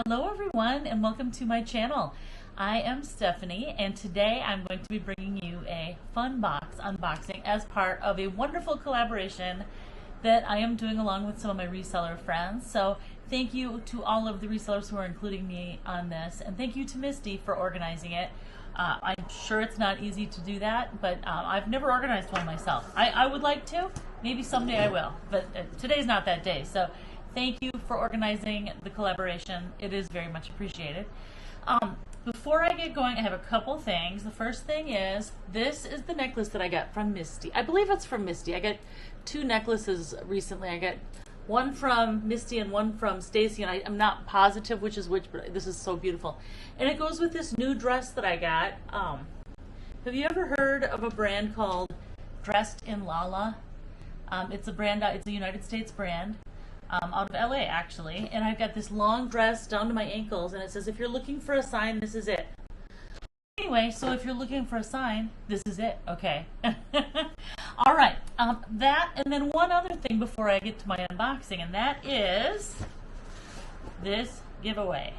Hello everyone and welcome to my channel. I am Stephanie and today I'm going to be bringing you a fun box unboxing as part of a wonderful collaboration that I am doing along with some of my reseller friends. So thank you to all of the resellers who are including me on this, and thank you to Misty for organizing it. I'm sure it's not easy to do that, but I've never organized one myself. I would like to, maybe someday I will, but today's not that day. So thank you for organizing the collaboration. It is very much appreciated. Before I get going, I have a couple things. The first thing is, this is the necklace that I got from Misty. I believe it's from Misty. I got two necklaces recently. I got one from Misty and one from Stacy, and I'm not positive which is which, but this is so beautiful. And it goes with this new dress that I got. Have you ever heard of a brand called Dressed in Lala? It's a brand, it's a United States brand. Out of LA actually, and I've got this long dress down to my ankles, and it says, if you're looking for a sign, this is it. Anyway, so if you're looking for a sign, this is it, okay? All right, that, and then one other thing before I get to my unboxing, and that is this giveaway.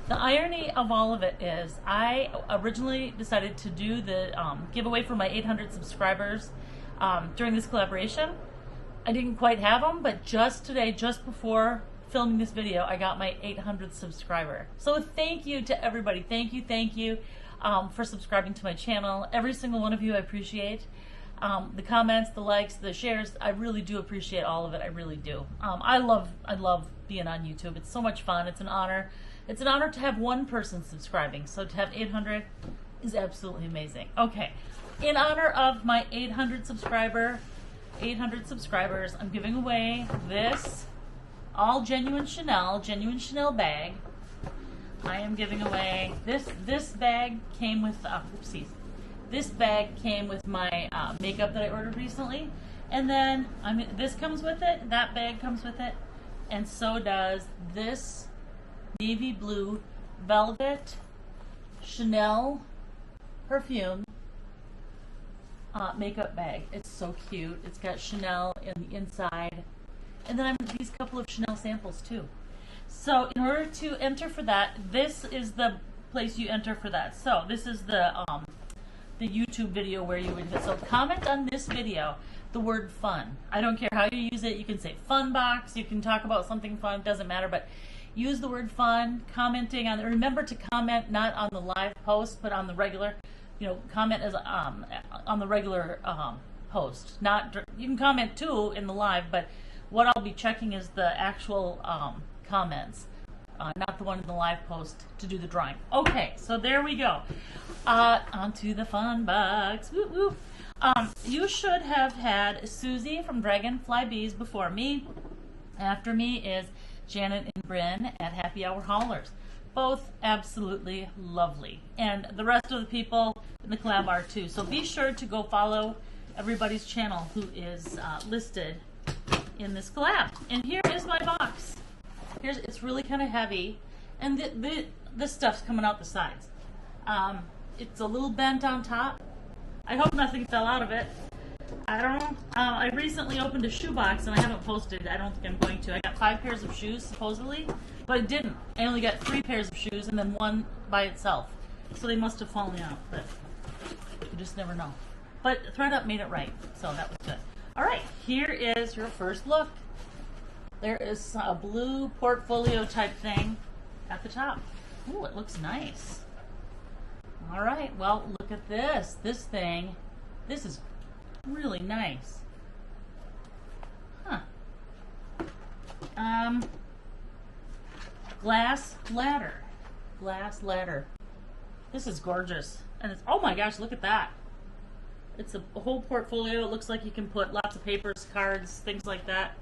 The irony of all of it is, I originally decided to do the giveaway for my 800 subscribers during this collaboration. I didn't quite have them, but just today, just before filming this video, I got my 800th subscriber. So thank you to everybody. Thank you for subscribing to my channel. Every single one of you I appreciate. The comments, the likes, the shares, I really do appreciate all of it. I really do. I love being on YouTube. It's so much fun. It's an honor. It's an honor to have one person subscribing. So to have 800 is absolutely amazing. Okay, in honor of my 800 subscribers, I'm giving away this all genuine Chanel bag. I am giving away this bag came with oopsies. This bag came with my makeup that I ordered recently, and then this comes with it. That bag comes with it, and so does this navy blue velvet Chanel perfume makeup bag. It's so cute. It's got Chanel in the inside, and then these couple of Chanel samples too. So in order to enter for that, this is the place you enter for that. So this is the YouTube video where you would hit. So comment on this video the word fun. I don't care how you use it. You can say fun box. You can talk about something fun. Doesn't matter, but use the word fun. Commenting on. Remember to comment not on the live post, but on the regular. Comment as on the regular post. You can comment too in the live, but what I'll be checking is the actual comments, not the one in the live post to do the drawing. Okay, so there we go. Onto the fun box. Woo woo. You should have had Susie from Dragonfly Bees before me. After me is Janet and Bryn at Happy Hour Haulers. Both absolutely lovely, and the rest of the people in the collab are too. So be sure to go follow everybody's channel who is listed in this collab. And here is my box. It's really kind of heavy, and this stuff's coming out the sides. It's a little bent on top. I hope nothing fell out of it. I don't know. I recently opened a shoe box, and I haven't posted. I don't think I'm going to. I got 5 pairs of shoes supposedly, but I didn't. I only got 3 pairs of shoes and then one by itself. So they must have fallen out, but you just never know. But ThredUP made it right, so that was good. All right, here is your first look. There is a blue portfolio type thing at the top. Ooh, it looks nice. All right, well, look at this. This thing, this is really nice. Huh. Glass ladder. This is gorgeous. And it's, oh my gosh, look at that. It's a whole portfolio. It looks like you can put lots of papers, cards, things like that.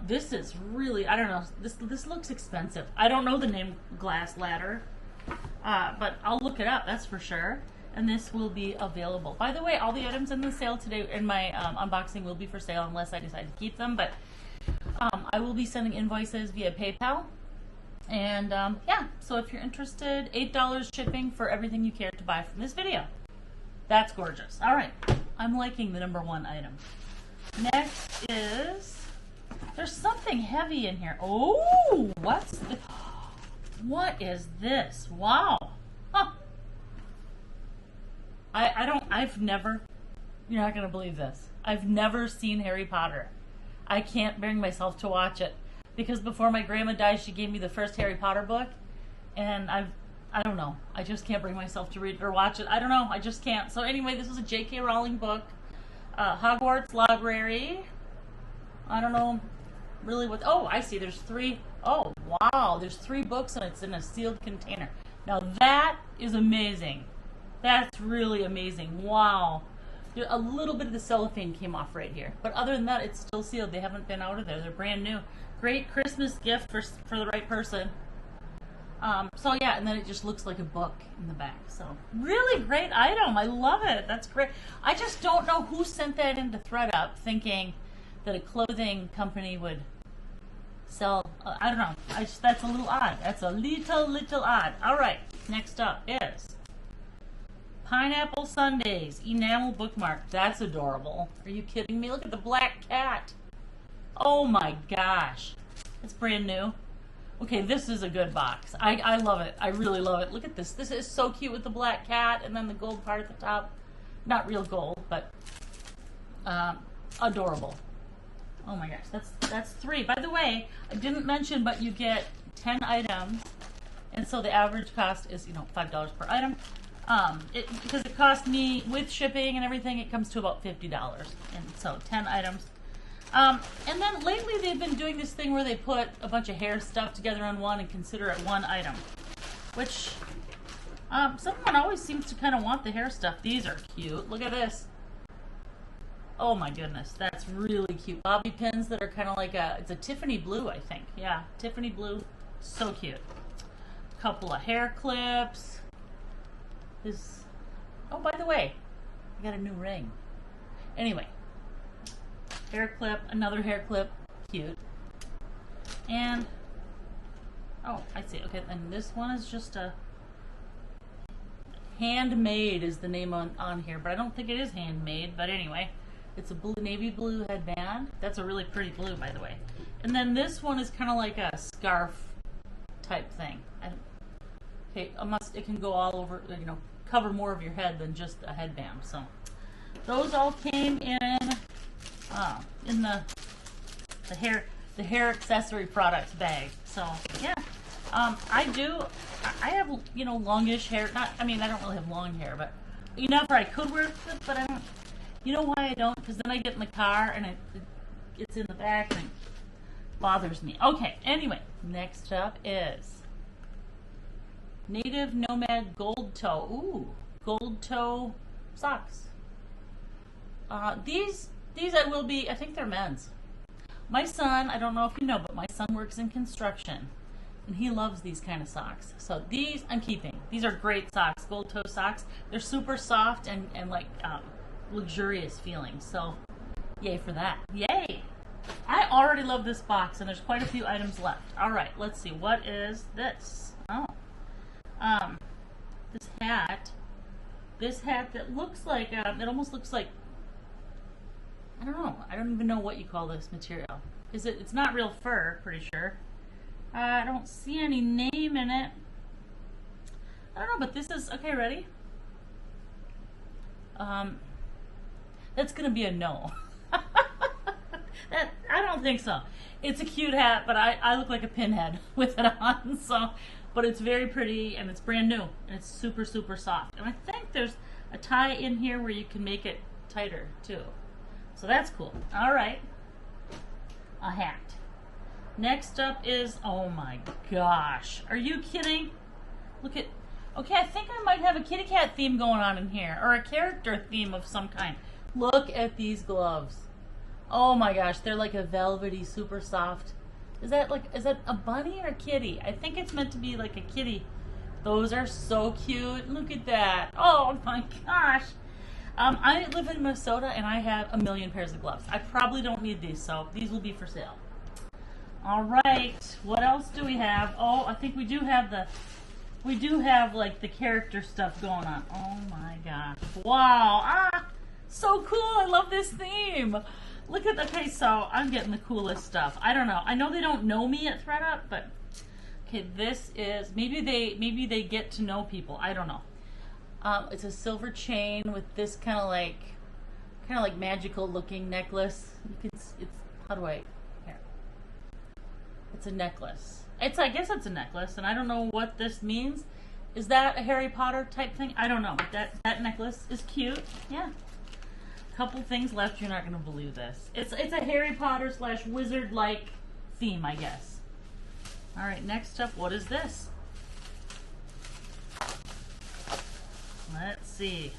This is really, I don't know, this looks expensive. I don't know the name glass ladder, but I'll look it up, that's for sure. And this will be available. By the way, all the items in the sale today in my unboxing will be for sale unless I decide to keep them, but I will be sending invoices via PayPal. And yeah, so if you're interested, $8 shipping for everything you care to buy from this video. That's gorgeous. All right, I'm liking the #1 item. Next is, there's something heavy in here. Oh, what's the, What is this? Wow. Huh. I've never, you're not going to believe this. I've never seen Harry Potter. I can't bring myself to watch it because before my grandma died, she gave me the first Harry Potter book, and I don't know. I just can't bring myself to read or watch it. I don't know. I just can't. So anyway, this is a J.K. Rowling book. Hogwarts Library. I don't know really what. Oh, I see. There's 3. Oh, wow. There's 3 books and it's in a sealed container. Now that is amazing. That's really amazing. Wow. A little bit of the cellophane came off right here. But other than that, it's still sealed. They haven't been out of there. They're brand new. Great Christmas gift for the right person. So yeah, and then it just looks like a book in the back. So really great item. I love it. That's great. I just don't know who sent that into ThredUP thinking that a clothing company would sell. I don't know. That's a little odd. That's a little odd. All right. Next up is Pineapple Sundays enamel bookmark. That's adorable. Are you kidding me? Look at the black cat. Oh my gosh. It's brand new. Okay, this is a good box. I love it. I really love it. Look at this. This is so cute with the black cat and then the gold part at the top. Not real gold, but adorable. Oh my gosh, that's 3. By the way, I didn't mention, but you get 10 items, and so the average cost is, $5 per item. Because it cost me, with shipping and everything, it comes to about $50. And so 10 items. And then lately they've been doing this thing where they put a bunch of hair stuff together on one and consider it one item. Which, someone always seems to kind of want the hair stuff. These are cute. Look at this. Oh my goodness, that's really cute. Bobby pins that are kind of like it's a Tiffany blue, I think. Yeah, Tiffany blue. So cute. Couple of hair clips. Oh, by the way, I got a new ring. Anyway. Hair clip, another hair clip, cute. And, oh, I see, okay, and this one is just a, handmade is the name on here, but I don't think it is handmade, but anyway, it's a navy blue headband. That's a really pretty blue, by the way. And then this one is kind of like a scarf type thing. Okay, it can go all over, cover more of your head than just a headband, so. Those all came in the hair accessory products bag. So yeah, I have longish hair. I don't really have long hair, but enough where I could wear clips, but I don't. You know why I don't? Because then I get in the car and it's in the back and it bothers me. Okay, anyway, next up is Native Nomad Gold Toe. Ooh, gold toe socks. These I think they're men's. My son, I don't know if you know, but my son works in construction and he loves these kind of socks. So these I'm keeping. These are great socks, gold toe socks. They're super soft and like luxurious feeling. So yay for that. Yay! I already love this box and there's quite a few items left. All right, let's see. What is this? Oh. This hat that looks like, it almost looks like, I don't know. I don't even know what you call this material. It's not real fur, pretty sure. I don't see any name in it. I don't know, but this is, okay, ready? That's gonna be a no. I don't think so. It's a cute hat, but I look like a pinhead with it on, so, but it's very pretty and it's brand new and it's super, super soft. And I think there's a tie in here where you can make it tighter too. So that's cool. All right. A hat. Next up is, oh my gosh. Are you kidding? Look at, okay, I think I might have a kitty cat theme going on in here, or a character theme of some kind. Look at these gloves. Oh my gosh, they're like a velvety, super soft. Is that a bunny or a kitty? I think it's meant to be like a kitty. Those are so cute. Look at that. Oh my gosh. I live in Minnesota and I have a million pairs of gloves. I probably don't need these, so these will be for sale. All right, what else do we have? Oh, I think we do have like the character stuff going on. Oh my gosh. Wow, so cool. I love this theme. Look at, okay, so I'm getting the coolest stuff. I don't know. I know they don't know me at ThredUP, but Okay, this is, maybe they get to know people. I don't know. It's a silver chain with this kind of like magical looking necklace. It's how do I, here. It's a necklace. I guess it's a necklace, and I don't know what this means. Is that a Harry Potter type thing? I don't know. That necklace is cute. Yeah. Couple things left. You're not going to believe this. It's a Harry Potter / wizard like theme, I guess. All right, next up, what is this? Let's see.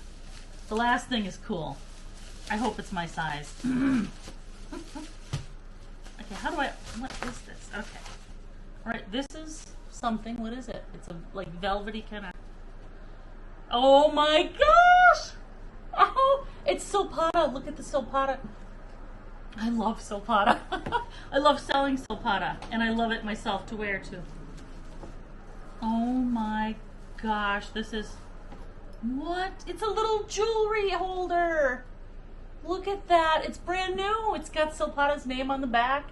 The last thing is cool. I hope it's my size. Okay, how do I, what is this? Okay. All right, this is something. What is it? It's a like velvety kind of, oh my gosh! Oh, it's Silpata. Look at the Silpata. I love Silpata. I love selling Silpata, and I love it myself to wear too. Oh my gosh, this is, what? It's a little jewelry holder. Look at that. It's brand new. It's got Silpata's name on the back.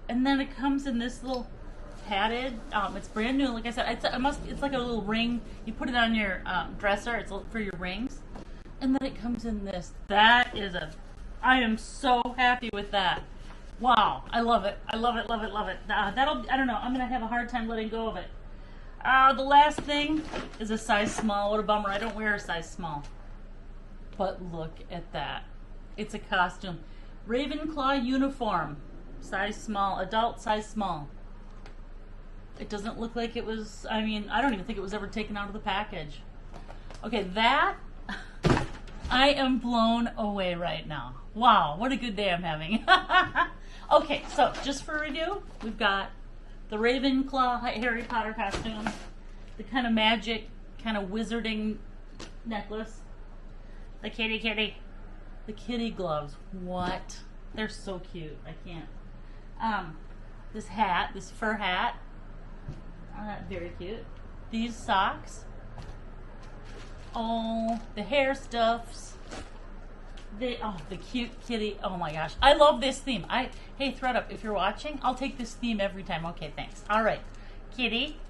And then it comes in this little padded, it's brand new. Like I said, it's like a little ring. You put it on your dresser. It's for your rings. And then it comes in this. That is I am so happy with that. Wow, I love it. I love it, love it, love it. I don't know, I'm gonna have a hard time letting go of it. The last thing is a size small. What a bummer, I don't wear a size small. But look at that. It's a costume. Ravenclaw uniform, size small, adult size small. It doesn't look like it was, I mean, I don't even think it was ever taken out of the package. Okay, that, I am blown away right now. Wow, what a good day I'm having. Okay, so just for review, we've got the Ravenclaw Harry Potter costume, the kind of magic, kind of wizarding necklace, the kitty, the kitty gloves. What? They're so cute. I can't. This hat, this fur hat, very cute. These socks. Oh, the hair stuffs. The cute kitty. Oh my gosh, I love this theme. Hey ThredUP, if you're watching, I'll take this theme every time. Okay, thanks. All right, kitty.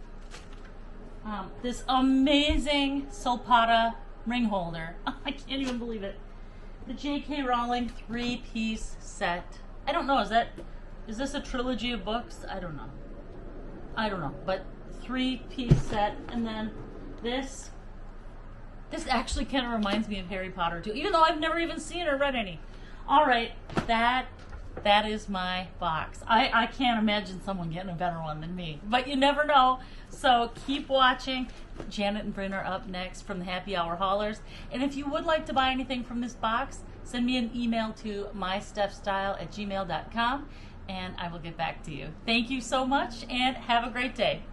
This amazing Silpata ring holder. I can't even believe it. The J.K. Rowling 3-piece set. I don't know. Is this a trilogy of books? I don't know. But 3-piece set, and then this. This actually kind of reminds me of Harry Potter too, even though I've never even seen or read any. All right, that is my box. I can't imagine someone getting a better one than me, but you never know. So keep watching. Janet and Bryn are up next from the Happy Hour Haulers. And if you would like to buy anything from this box, send me an email to mysteffstyle@gmail.com and I will get back to you. Thank you so much and have a great day.